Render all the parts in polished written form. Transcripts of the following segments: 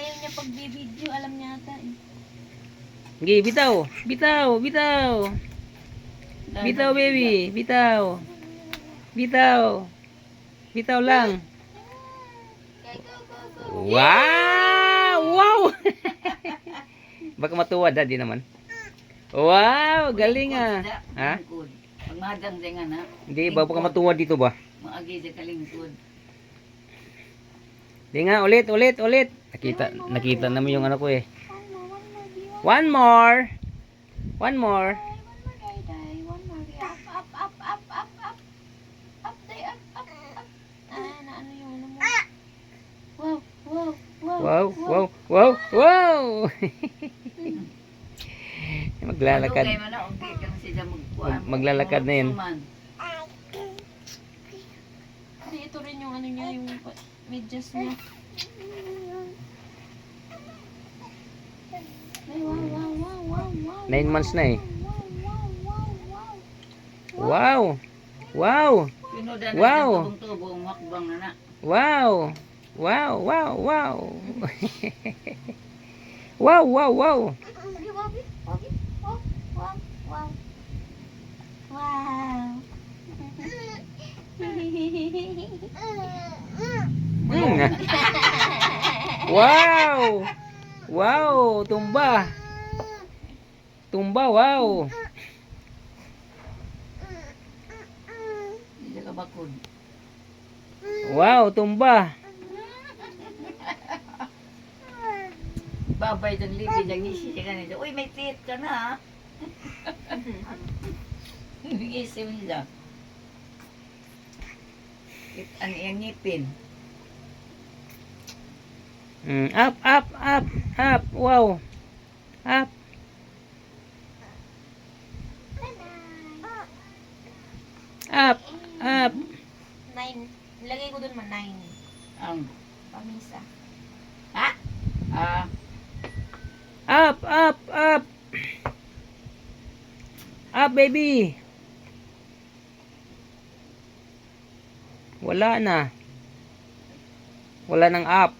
ayaw niya pag video, alam niya ata eh. Sige, bitaw. Bitaw, bitaw. Bitaw, baby. Bitaw. Bitaw. Bitaw lang. Wow! Wow! Baka matuwa, daddy naman. Wow! Galing ah. Ha? Pag madang din nga na. Hindi, baka matuwa dito ba? Maagi sa kalingkod. Hindi nga, ulit. Nakita namin yung ano ko eh. One more. One more. One more. Up. Up, day, up. Ah, na ano yung ano mo. Wow. Maglalakad. Maglalakad na yun. Hindi, ito rin yung ano niya, yung medyas niya. Ay, wow. 9 months na eh. Wow. Wow. Wow. Tubong makbang na na. Wow. Wow. Wow. Wow. Wow, tumba. Wow. Hindi ka bakod. Wow, tumba. Babay dyan libi dyan isi ka nila. Uy, may tit ka na ha. Isim nila. Ano yung ngipin? Up. Wow. Up. Up. 9. Nilagay ko dun man 9. Ang Pamisa. ha? Up. Up, baby. Wala na. Wala nang up.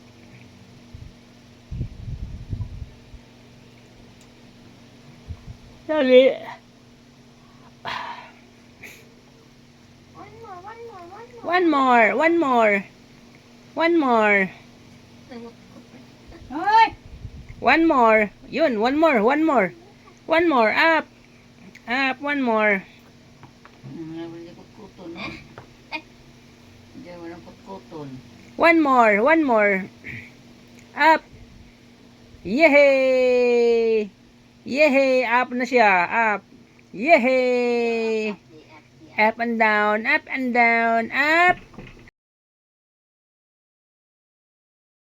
Dali. One more. Hoy! One more. Yun, one more. Up. One more. Hindi ko kuton, no? Hindi mo lang kuton. One more. Up. Yehey! Up na siya. Up. Yehey! Up and down. Up.